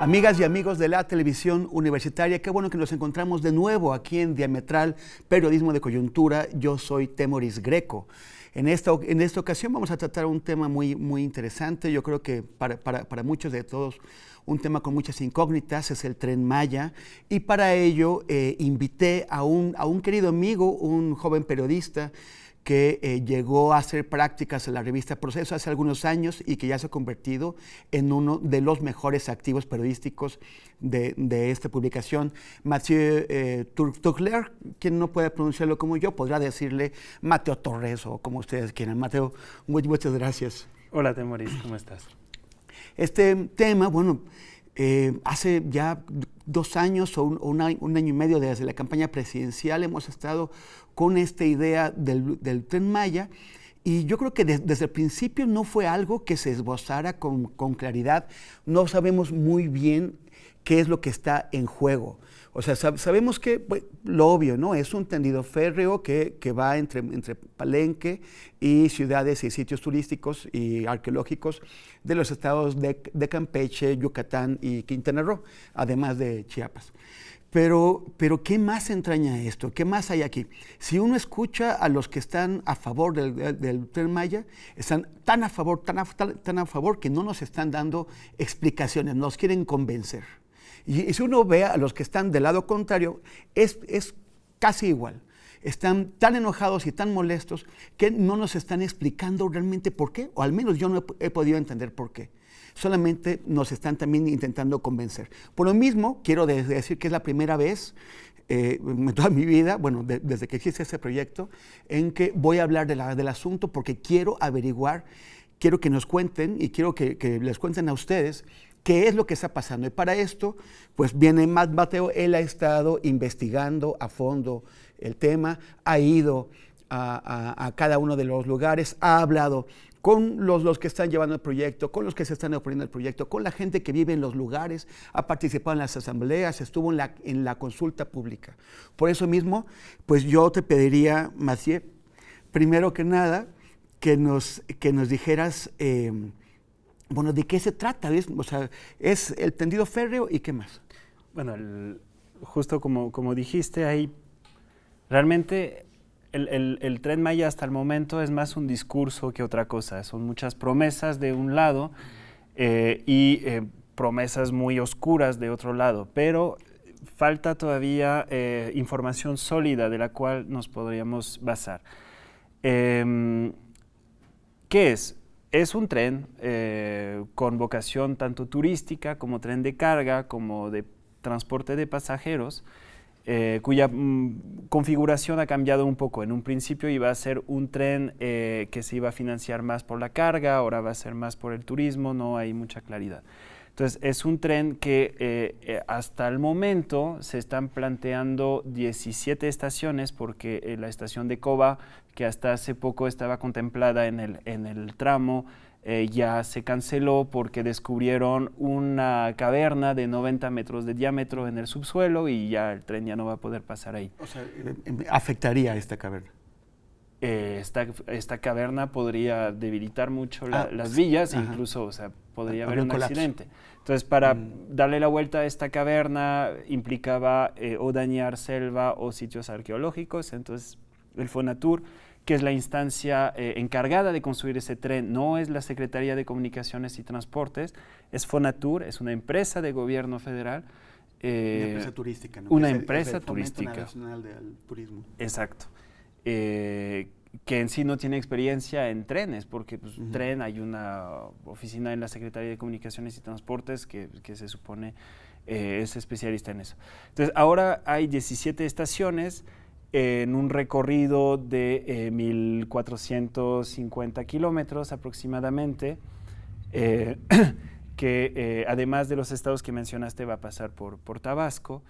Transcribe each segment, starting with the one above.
Amigas y amigos de la televisión universitaria, qué bueno que nos encontramos de nuevo aquí en Diametral Periodismo de Coyuntura. Yo soy Temoris Greco. En esta ocasión vamos a tratar un tema muy interesante. Yo creo que para muchos de todos un tema con muchas incógnitas es el Tren Maya, y para ello invité a un querido amigo, un joven periodista que llegó a hacer prácticas en la revista Proceso hace algunos años y que ya se ha convertido en uno de los mejores activos periodísticos de esta publicación. Mathieu Tuchler, quien no puede pronunciarlo como yo, podrá decirle Mateo Torres o como ustedes quieran. Mateo, muchas gracias. Hola, Temoris, ¿cómo estás? Este tema, bueno, hace ya 2 años o un año y medio desde la campaña presidencial hemos estado con esta idea del Tren Maya, y yo creo que desde el principio no fue algo que se esbozara con claridad. No sabemos muy bien qué es lo que está en juego. O sea, sabemos que, pues, lo obvio, ¿no? Es un tendido férreo que va entre Palenque y ciudades y sitios turísticos y arqueológicos de los estados de Campeche, Yucatán y Quintana Roo, además de Chiapas. Pero ¿qué más entraña esto? ¿Qué más hay aquí? Si uno escucha a los que están a favor del Tren Maya, están tan a favor que no nos están dando explicaciones, nos quieren convencer. Y si uno ve a los que están del lado contrario, es casi igual. Están tan enojados y tan molestos que no nos están explicando realmente por qué, o al menos yo no he podido entender por qué. Solamente nos están también intentando convencer. Por lo mismo, quiero decir que es la primera vez en toda mi vida, bueno, desde que existe este proyecto, en que voy a hablar del asunto, porque quiero averiguar, quiero que nos cuenten y quiero que les cuenten a ustedes qué es lo que está pasando. Y para esto, pues viene Mateo. Él ha estado investigando a fondo el tema, ha ido a cada uno de los lugares, ha hablado con los que están llevando el proyecto, con los que se están oponiendo al proyecto, con la gente que vive en los lugares, ha participado en las asambleas, estuvo en la consulta pública. Por eso mismo, pues yo te pediría, Mathieu, primero que nada, que nos dijeras, bueno, ¿de qué se trata? O sea, ¿es el tendido férreo y qué más? Bueno, justo como dijiste, hay realmente el Tren Maya hasta el momento es más un discurso que otra cosa. Son muchas promesas de un lado y promesas muy oscuras de otro lado, pero falta todavía información sólida de la cual nos podríamos basar. ¿Qué es? Es un tren con vocación tanto turística como tren de carga, como de transporte de pasajeros, cuya configuración ha cambiado un poco. En un principio iba a ser un tren que se iba a financiar más por la carga, ahora va a ser más por el turismo, no hay mucha claridad. Entonces, es un tren que hasta el momento se están planteando 17 estaciones, porque la estación de Coba, que hasta hace poco estaba contemplada en el tramo, ya se canceló porque descubrieron una caverna de 90 metros de diámetro en el subsuelo y ya el tren ya no va a poder pasar ahí. O sea, ¿afectaría esta caverna? Esta caverna podría debilitar mucho las vías, incluso, o sea, podría haber un accidente. Entonces, para darle la vuelta a esta caverna implicaba o dañar selva o sitios arqueológicos. Entonces, el Fonatur, que es la instancia encargada de construir ese tren, no es la Secretaría de Comunicaciones y Transportes, es Fonatur, es una empresa de gobierno federal. Una empresa turística, ¿no? Una empresa turística. Nacional del Turismo. Exacto. Que en sí no tiene experiencia en trenes, porque pues, tren, hay una oficina en la Secretaría de Comunicaciones y Transportes que se supone es especialista en eso. Entonces, ahora hay 17 estaciones en un recorrido de 1.450 kilómetros aproximadamente, que además de los estados que mencionaste va a pasar por Tabasco.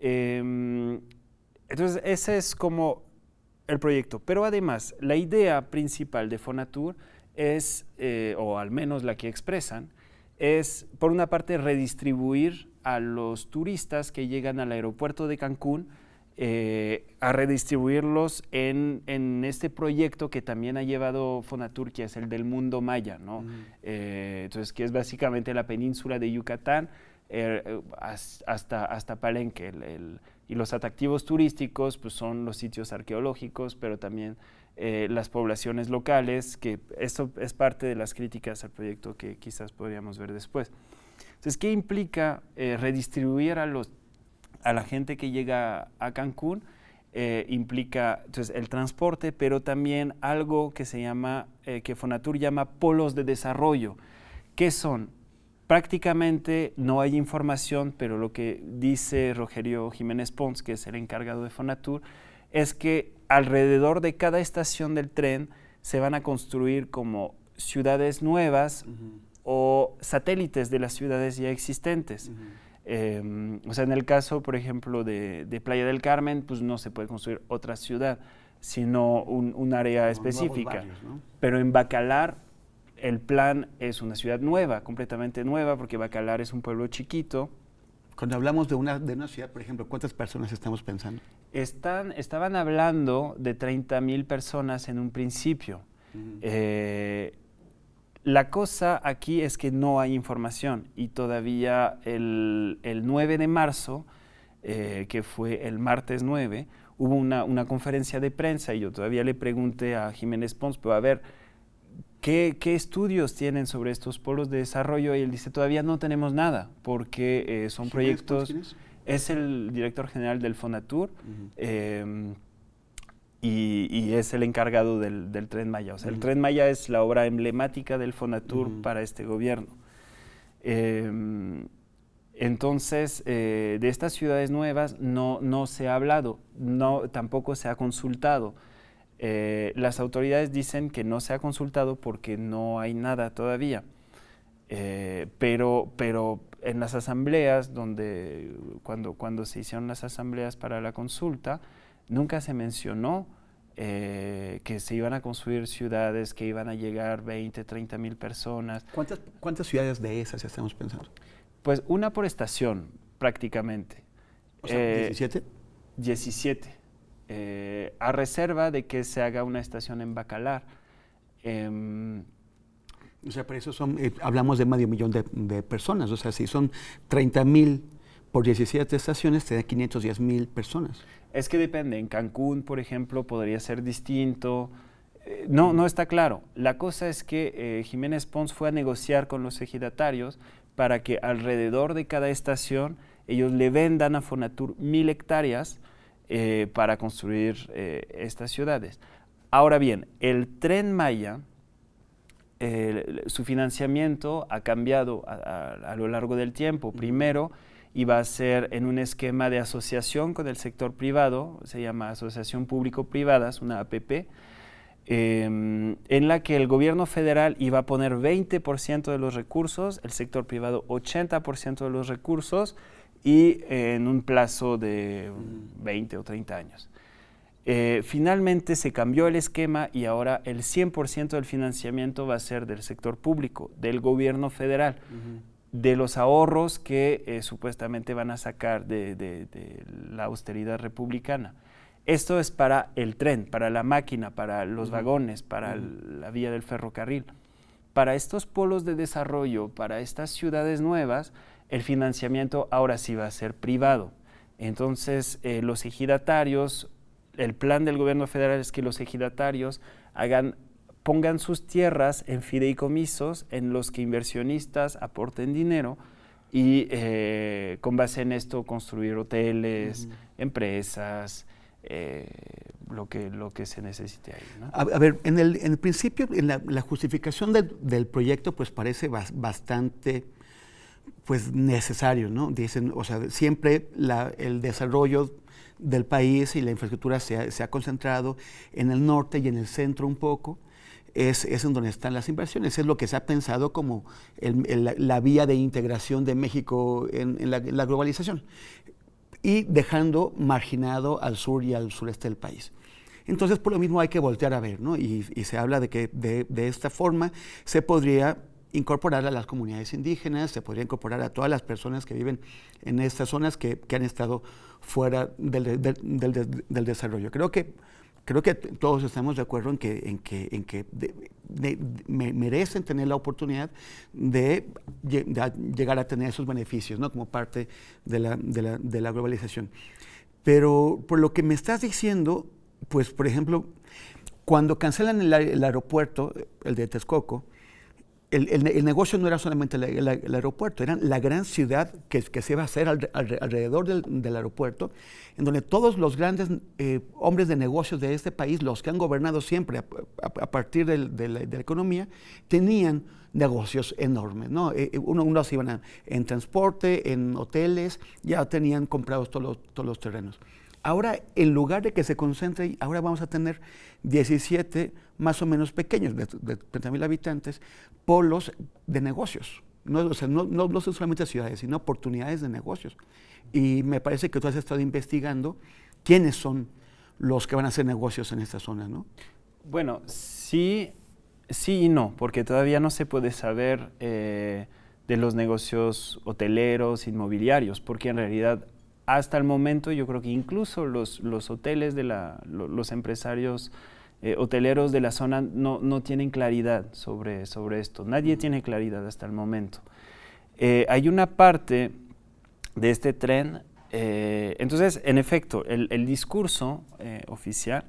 Entonces, ese es como el proyecto, pero además la idea principal de Fonatur es, o al menos la que expresan, es por una parte redistribuir a los turistas que llegan al aeropuerto de Cancún, a redistribuirlos en este proyecto que también ha llevado Fonatur, que es el del mundo maya, ¿no? Entonces, que es básicamente la península de Yucatán, hasta Palenque. Y los atractivos turísticos pues, son los sitios arqueológicos, pero también las poblaciones locales, que esto es parte de las críticas al proyecto que quizás podríamos ver después. Entonces, ¿qué implica redistribuir a la gente que llega a Cancún? Implica entonces, el transporte, pero también algo que se llama, que Fonatur llama polos de desarrollo. ¿Qué son? Prácticamente no hay información, pero lo que dice Rogerio Jiménez Pons, que es el encargado de Fonatur, es que alrededor de cada estación del tren se van a construir como ciudades nuevas o satélites de las ciudades ya existentes. O sea, en el caso, por ejemplo, de Playa del Carmen, pues no se puede construir otra ciudad, sino un área específica. Barrios, ¿no? Pero en Bacalar, el plan es una ciudad nueva, completamente nueva, porque Bacalar es un pueblo chiquito. Cuando hablamos de una ciudad, por ejemplo, ¿cuántas personas estamos pensando? Estaban hablando de 30,000 personas en un principio. La cosa aquí es que no hay información y todavía el 9 de marzo, que fue el martes 9, hubo una conferencia de prensa y yo todavía le pregunté a Jiménez Pons, pero a ver, ¿qué estudios tienen sobre estos polos de desarrollo? Y él dice, todavía no tenemos nada, porque son proyectos... ¿Quién es? Es el director general del Fonatur y es el encargado del Tren Maya. O sea, el Tren Maya es la obra emblemática del Fonatur para este gobierno. Entonces, de estas ciudades nuevas no se ha hablado, tampoco se ha consultado. Las autoridades dicen que no se ha consultado porque no hay nada todavía. Pero en las asambleas, cuando se hicieron las asambleas para la consulta, nunca se mencionó que se iban a construir ciudades, que iban a llegar 20, 30,000 personas. ¿Cuántas ciudades de esas estamos pensando? Pues una por estación, prácticamente. O sea, ¿17? 17. A reserva de que se haga una estación en Bacalar. O sea, por eso hablamos de medio millón de personas. O sea, si son 30,000 por 17 estaciones, te da 510,000 personas. Es que depende. En Cancún, por ejemplo, podría ser distinto. No está claro. La cosa es que Jiménez Pons fue a negociar con los ejidatarios para que alrededor de cada estación ellos le vendan a Fonatur 1,000 hectáreas para construir estas ciudades. Ahora bien, el Tren Maya, su financiamiento ha cambiado a lo largo del tiempo. Primero iba a ser en un esquema de asociación con el sector privado, se llama Asociación Público-Privada, es una APP, en la que el gobierno federal iba a poner 20% de los recursos, el sector privado 80% de los recursos y en un plazo de 20 o 30 años. Finalmente se cambió el esquema y ahora el 100% del financiamiento va a ser del sector público, del gobierno federal, de los ahorros que supuestamente van a sacar de la austeridad republicana. Esto es para el tren, para la máquina, para los vagones, para la vía del ferrocarril. Para estos polos de desarrollo, para estas ciudades nuevas, el financiamiento ahora sí va a ser privado. Entonces, los ejidatarios, el plan del gobierno federal es que los ejidatarios pongan sus tierras en fideicomisos en los que inversionistas aporten dinero y con base en esto construir hoteles, empresas, lo que se necesite ahí, ¿no? A ver, en el principio, en la justificación del proyecto, pues parece bastante pues, necesario, ¿no? Dicen, o sea, siempre el desarrollo del país y la infraestructura se ha concentrado en el norte y en el centro un poco. Es en donde están las inversiones, es lo que se ha pensado como la vía de integración de México en la globalización, y dejando marginado al sur y al sureste del país. Entonces, por lo mismo hay que voltear a ver, ¿no? Y se habla de que de esta forma se podría incorporar a las comunidades indígenas, se podría incorporar a todas las personas que viven en estas zonas que han estado fuera del desarrollo. Creo que todos estamos de acuerdo en que merecen tener la oportunidad de llegar a tener esos beneficios, ¿no? Como parte de la globalización. Pero por lo que me estás diciendo, pues por ejemplo, cuando cancelan el aeropuerto, el de Texcoco, el negocio no era solamente el aeropuerto, era la gran ciudad que se iba a hacer alrededor del aeropuerto, en donde todos los grandes hombres de negocios de este país, los que han gobernado siempre a partir de la economía, tenían negocios enormes, ¿no? Unos iban en transporte, en hoteles, ya tenían comprados todos los terrenos. Ahora, en lugar de que se concentre, ahora vamos a tener 17 más o menos pequeños, de 30,000 habitantes, polos de negocios. No son solamente ciudades, sino oportunidades de negocios. Y me parece que tú has estado investigando quiénes son los que van a hacer negocios en esta zona, ¿no? Bueno, sí y no, porque todavía no se puede saber de los negocios hoteleros, inmobiliarios, porque en realidad hasta el momento yo creo que incluso los hoteles, los empresarios hoteleros de la zona no tienen claridad sobre esto. Nadie tiene claridad hasta el momento. Hay una parte de este tren, entonces en efecto el discurso oficial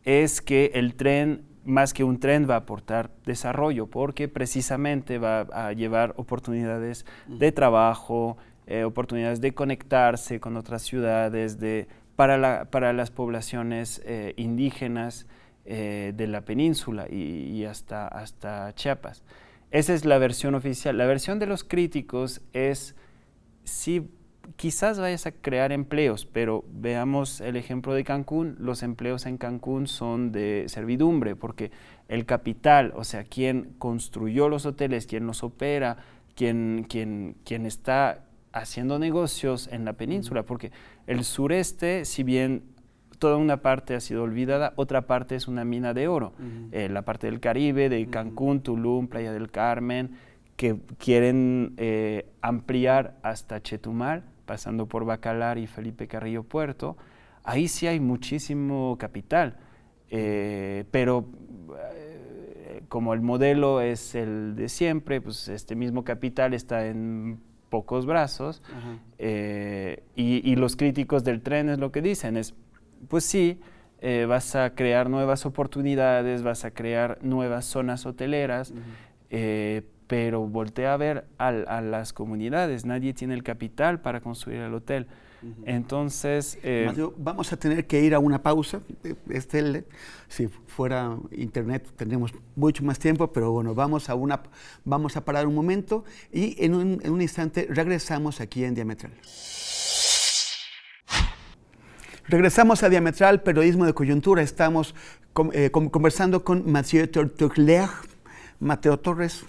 es que el tren, más que un tren, va a aportar desarrollo porque precisamente va a llevar oportunidades de trabajo, oportunidades de conectarse con otras ciudades, para las poblaciones indígenas de la península y hasta Chiapas. Esa es la versión oficial. La versión de los críticos es, sí, quizás vayas a crear empleos, pero veamos el ejemplo de Cancún. Los empleos en Cancún son de servidumbre, porque el capital, o sea, quien construyó los hoteles, quien los opera, quien está haciendo negocios en la península, porque el sureste, si bien toda una parte ha sido olvidada, otra parte es una mina de oro. La parte del Caribe, de Cancún, Tulum, Playa del Carmen, que quieren ampliar hasta Chetumal, pasando por Bacalar y Felipe Carrillo Puerto. Ahí sí hay muchísimo capital, pero como el modelo es el de siempre, pues este mismo capital está en pocos brazos, y los críticos del tren es lo que dicen, pues sí, vas a crear nuevas oportunidades, vas a crear nuevas zonas hoteleras, pero voltea a ver a las comunidades, nadie tiene el capital para construir el hotel. Entonces, Mateo, vamos a tener que ir a una pausa. Si fuera internet tendríamos mucho más tiempo, pero bueno, vamos a parar un momento y en un instante regresamos aquí en Diametral. Regresamos a Diametral, periodismo de coyuntura. Estamos conversando con Mathieu Tourtler, Mateo Torres,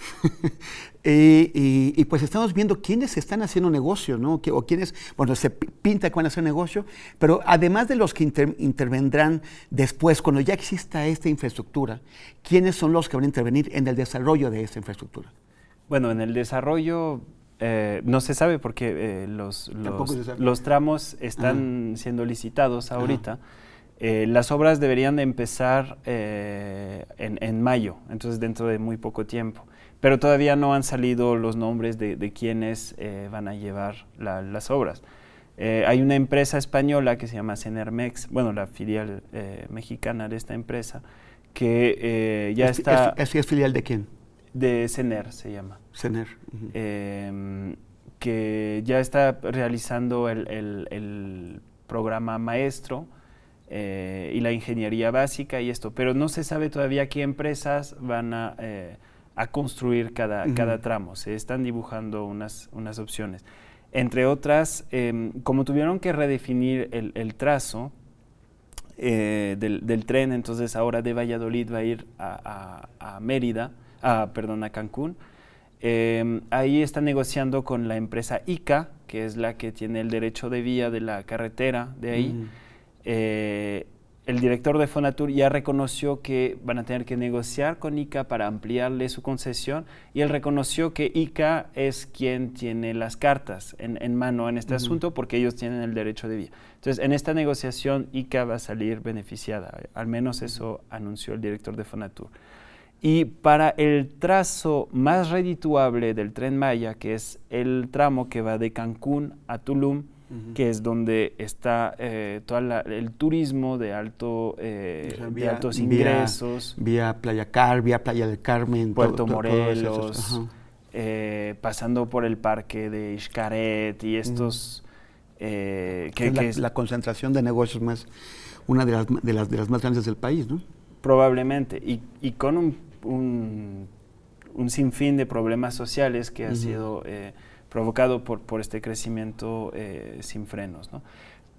y pues estamos viendo quiénes están haciendo negocio, ¿no? O quiénes, bueno, se pinta que van a hacer negocio, pero además de los que intervendrán después, cuando ya exista esta infraestructura, ¿quiénes son los que van a intervenir en el desarrollo de esta infraestructura? Bueno, en el desarrollo no se sabe porque los tramos están siendo licitados ahorita. Las obras deberían de empezar en mayo, entonces dentro de muy poco tiempo. Pero todavía no han salido los nombres de quienes van a llevar las obras. Hay una empresa española que se llama Cenermex, bueno, la filial mexicana de esta empresa, que ya está... ¿Es filial de quién? De Cener se llama. Cener. Que ya está realizando el programa maestro, y la ingeniería básica y esto, pero no se sabe todavía qué empresas van a construir cada tramo. Se están dibujando unas opciones. Entre otras, como tuvieron que redefinir el trazo del tren, entonces ahora de Valladolid va a ir a Mérida, a Cancún. Ahí están negociando con la empresa ICA, que es la que tiene el derecho de vía de la carretera de ahí. El director de Fonatur ya reconoció que van a tener que negociar con ICA para ampliarle su concesión, y él reconoció que ICA es quien tiene las cartas en mano en este asunto, porque ellos tienen el derecho de vía. Entonces, en esta negociación ICA va a salir beneficiada, al menos eso anunció el director de Fonatur. Y para el trazo más redituable del Tren Maya, que es el tramo que va de Cancún a Tulum, que es donde está todo el turismo de, de altos ingresos. Vía Playa del Carmen. Puerto Morelos, pasando por el parque de Xcaret y estos... que es la concentración de negocios una de las más grandes del país, ¿no? Probablemente, y con un sinfín de problemas sociales que ha sido provocado por este crecimiento sin frenos, ¿no?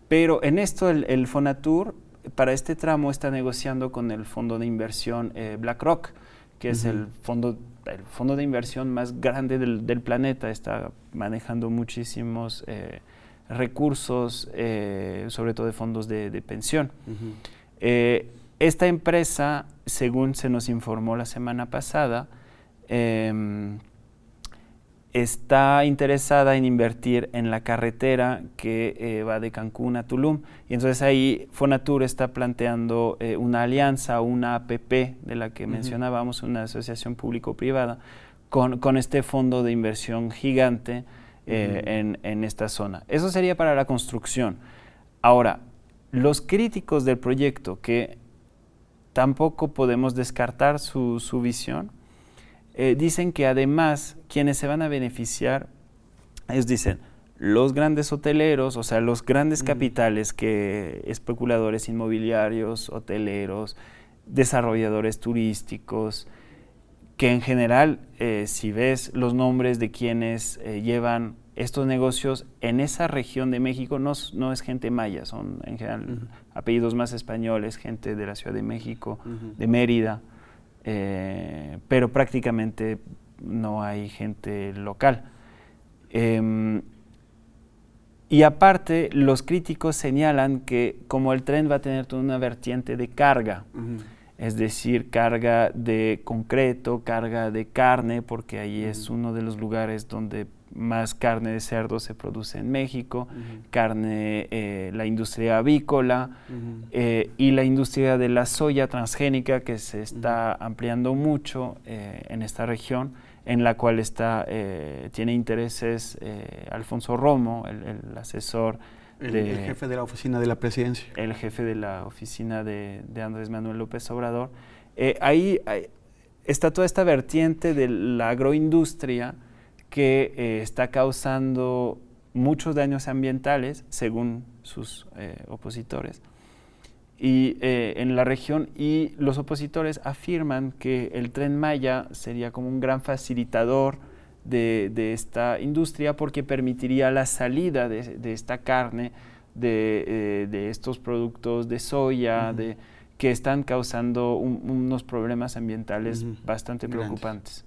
Pero en esto el Fonatur para este tramo está negociando con el fondo de inversión BlackRock, que es el fondo de inversión más grande del planeta. Está manejando muchísimos recursos, sobre todo de fondos de pensión. Esta empresa, según se nos informó la semana pasada, está interesada en invertir en la carretera que va de Cancún a Tulum. Y entonces ahí Fonatur está planteando una alianza, una APP de la que mencionábamos, una asociación público-privada, con este fondo de inversión gigante en esta zona. Eso sería para la construcción. Ahora, los críticos del proyecto, que tampoco podemos descartar su visión, dicen que además quienes se van a beneficiar, ellos dicen, los grandes hoteleros, o sea, los grandes capitales, que especuladores inmobiliarios, hoteleros, desarrolladores turísticos, que en general, si ves los nombres de quienes llevan estos negocios en esa región de México, no es gente maya, son en general apellidos más españoles, gente de la Ciudad de México, de Mérida, pero prácticamente no hay gente local. Y aparte, los críticos señalan que como el tren va a tener toda una vertiente de carga, es decir, carga de concreto, carga de carne, porque ahí es uno de los lugares donde más carne de cerdo se produce en México, carne, la industria avícola y la industria de la soya transgénica, que se está ampliando mucho en esta región, en la cual tiene intereses Alfonso Romo, el asesor, el jefe de la oficina de la presidencia. El jefe de la oficina de Andrés Manuel López Obrador. Ahí está toda esta vertiente de la agroindustria que está causando muchos daños ambientales, según sus opositores, y en la región, y los opositores afirman que el Tren Maya sería como un gran facilitador de esta industria, porque permitiría la salida de esta carne, de estos productos de soya, que están causando unos problemas ambientales bastante preocupantes.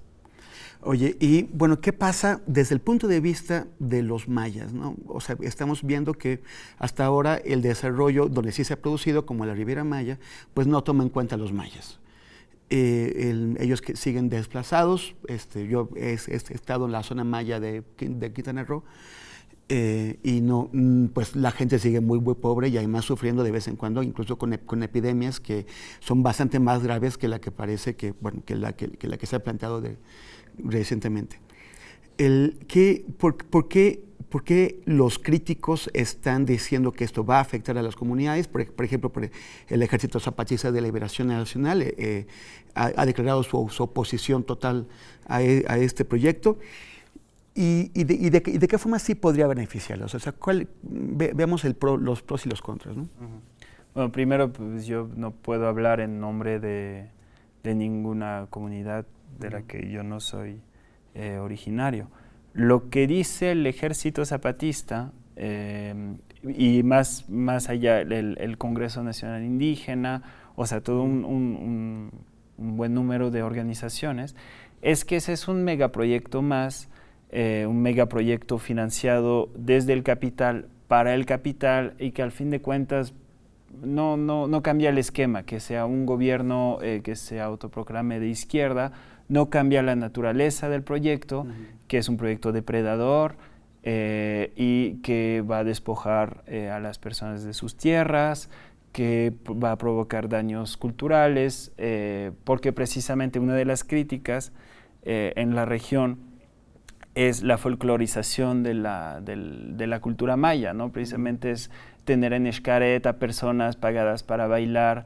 Oye, y bueno, ¿qué pasa desde el punto de vista de los mayas, ¿no? O sea, estamos viendo que hasta ahora el desarrollo, donde sí se ha producido, como la Riviera Maya, pues no toma en cuenta a los mayas. Ellos que siguen desplazados. Yo he estado en la zona maya de Quintana Roo, y no, pues la gente sigue muy pobre y además sufriendo de vez en cuando, incluso con epidemias que son bastante más graves que la que parece que la que se ha planteado recientemente. ¿Por qué los críticos están diciendo que esto va a afectar a las comunidades? Por ejemplo, el Ejército Zapatista de Liberación Nacional ha declarado su oposición total a este proyecto. ¿Y de qué forma sí podría beneficiarlos? O sea, veamos los pros y los contras, ¿no? Bueno, primero, pues yo no puedo hablar en nombre de ninguna comunidad de la que yo no soy originario. Lo que dice el Ejército Zapatista y más allá el Congreso Nacional Indígena, o sea, todo un buen número de organizaciones, es que ese es un megaproyecto más, un megaproyecto financiado desde el capital para el capital, y que al fin de cuentas no cambia el esquema, que sea un gobierno que se autoproclame de izquierda, no cambia la naturaleza del proyecto, que es un proyecto depredador y que va a despojar a las personas de sus tierras, que va a provocar daños culturales, porque precisamente una de las críticas en la región es la folclorización de la cultura maya, ¿no? Precisamente es tener en Xcaret a personas pagadas para bailar,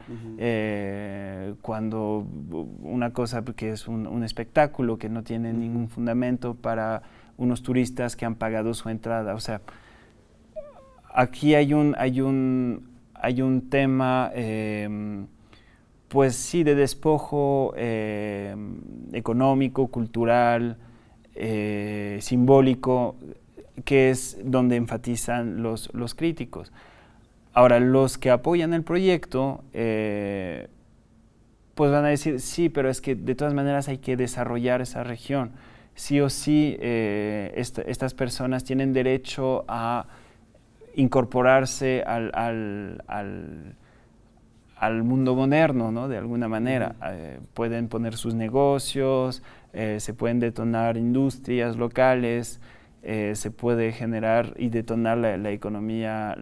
cuando una cosa que es un espectáculo que no tiene ningún fundamento para unos turistas que han pagado su entrada. O sea, aquí hay un tema, pues sí, de despojo económico, cultural, simbólico, que es donde enfatizan los críticos. Ahora, los que apoyan el proyecto, pues van a decir, sí, pero es que de todas maneras hay que desarrollar esa región. Sí o sí, estas personas tienen derecho a incorporarse al mundo moderno, ¿no? De alguna manera. Pueden poner sus negocios, se pueden detonar industrias locales, se puede generar y detonar la economía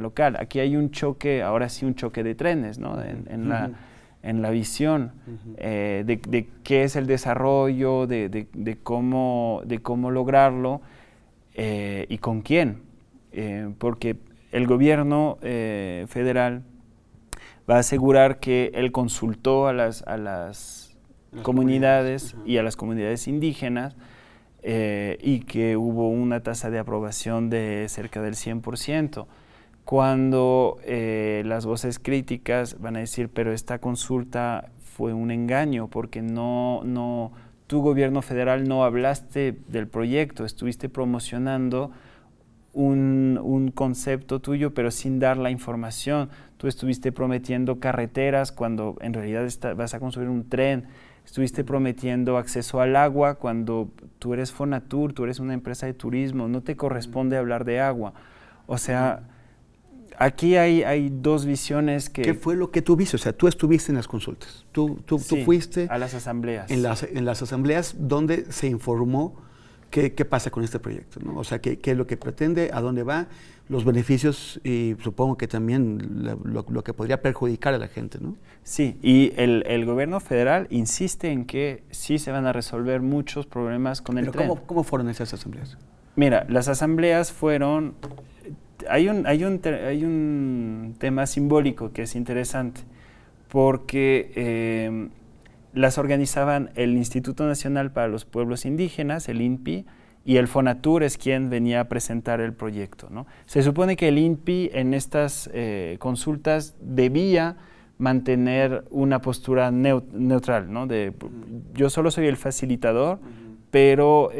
local. Aquí hay un choque, ahora sí un choque de trenes, ¿no? En la visión de qué es el desarrollo, de cómo lograrlo y con quién. Porque el gobierno federal va a asegurar que él consultó a las comunidades y a las comunidades indígenas, y que hubo una tasa de aprobación de cerca del 100%, cuando las voces críticas van a decir, pero esta consulta fue un engaño, porque tu gobierno federal no hablaste del proyecto, estuviste promocionando un concepto tuyo, pero sin dar la información. Tú estuviste prometiendo carreteras cuando en realidad vas a construir un tren. Estuviste prometiendo acceso al agua cuando tú eres Fonatur, tú eres una empresa de turismo, no te corresponde hablar de agua. O sea, aquí hay dos visiones que... ¿Qué fue lo que tú viste? O sea, tú estuviste en las consultas. Tú fuiste... a las asambleas. En las asambleas donde se informó qué pasa con este proyecto, ¿no? O sea, qué es lo que pretende, a dónde va, los beneficios y supongo que también lo que podría perjudicar a la gente, ¿no? Sí, y el gobierno federal insiste en que sí se van a resolver muchos problemas con el tren. ¿Cómo fueron esas asambleas? Mira, las asambleas fueron... Hay un tema simbólico que es interesante, porque las organizaban el Instituto Nacional para los Pueblos Indígenas, el INPI, y el Fonatur es quien venía a presentar el proyecto, ¿no? Se supone que el INPI en estas consultas debía mantener una postura neutral, ¿no? Yo solo soy el facilitador, pero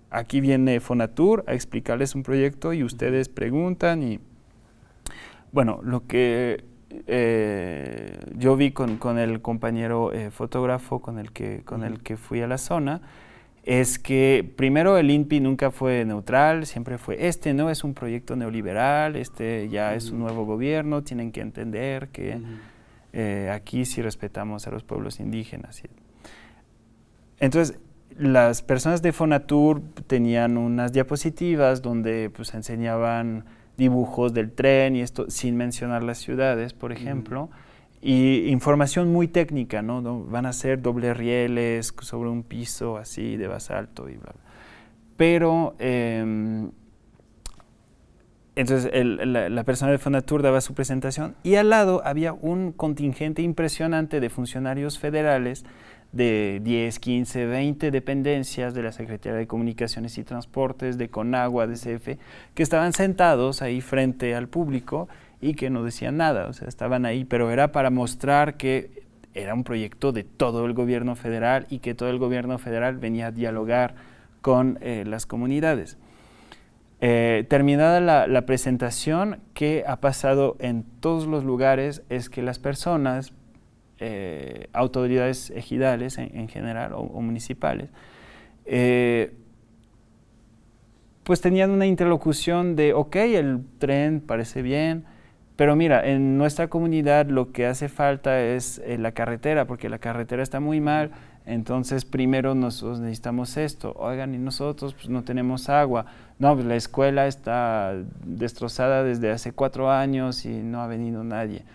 aquí viene Fonatur a explicarles un proyecto y ustedes preguntan y... Bueno, lo que yo vi con el compañero fotógrafo con el que fui a la zona es que primero el INPI nunca fue neutral, siempre fue no es un proyecto neoliberal, ya es un nuevo gobierno, tienen que entender que aquí sí respetamos a los pueblos indígenas. Entonces, las personas de Fonatur tenían unas diapositivas donde pues enseñaban dibujos del tren y esto sin mencionar las ciudades, por ejemplo, y información muy técnica, ¿no? Van a ser dobles rieles sobre un piso así de basalto y bla, bla. Pero entonces la persona de Fonatur daba su presentación y al lado había un contingente impresionante de funcionarios federales de 10, 15, 20 dependencias de la Secretaría de Comunicaciones y Transportes, de Conagua, de CF, que estaban sentados ahí frente al público y que no decían nada, o sea, estaban ahí, pero era para mostrar que era un proyecto de todo el gobierno federal y que todo el gobierno federal venía a dialogar con las comunidades. Terminada la presentación, ¿qué ha pasado en todos los lugares? Es que las personas, autoridades ejidales en general o municipales, pues tenían una interlocución de, ok, el tren parece bien, pero mira, en nuestra comunidad lo que hace falta es la carretera, porque la carretera está muy mal, Entonces, primero nosotros necesitamos esto. Oigan, y nosotros pues, no tenemos agua. No, pues la escuela está destrozada desde hace 4 años y no ha venido nadie.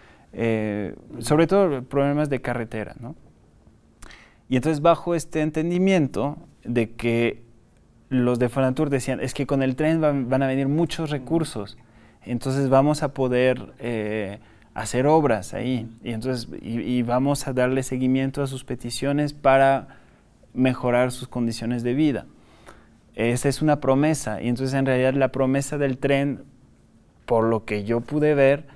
Sobre todo problemas de carretera, ¿no? Y entonces, bajo este entendimiento de que los de Fonatur decían, es que con el tren van a venir muchos recursos, entonces vamos a poder hacer obras ahí, y entonces y vamos a darle seguimiento a sus peticiones para mejorar sus condiciones de vida. Esa es una promesa, y entonces en realidad la promesa del tren, por lo que yo pude ver,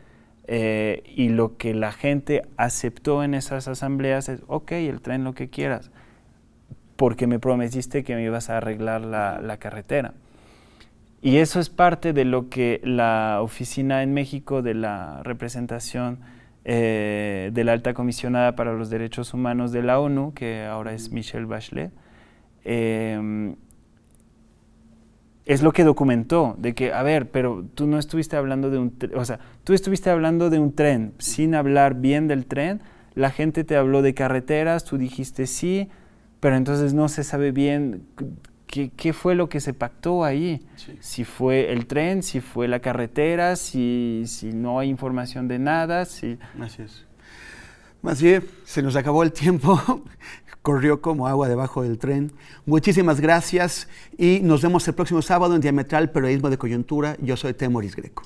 y lo que la gente aceptó en esas asambleas es, ok, el tren lo que quieras, porque me prometiste que me ibas a arreglar la carretera. Y eso es parte de lo que la oficina en México de la representación de la Alta Comisionada para los Derechos Humanos de la ONU, que ahora es Michelle Bachelet, es lo que documentó, de que, a ver, pero tú no estuviste hablando de un tren, o sea, tú estuviste hablando de un tren sin hablar bien del tren, la gente te habló de carreteras, tú dijiste sí, pero entonces no se sabe bien qué fue lo que se pactó ahí, sí. Si fue el tren, si fue la carretera, si no hay información de nada. Si... Así es. Macié, se nos acabó el tiempo, corrió como agua debajo del tren. Muchísimas gracias y nos vemos el próximo sábado en Diametral Periodismo de Coyuntura. Yo soy Temoris Greco.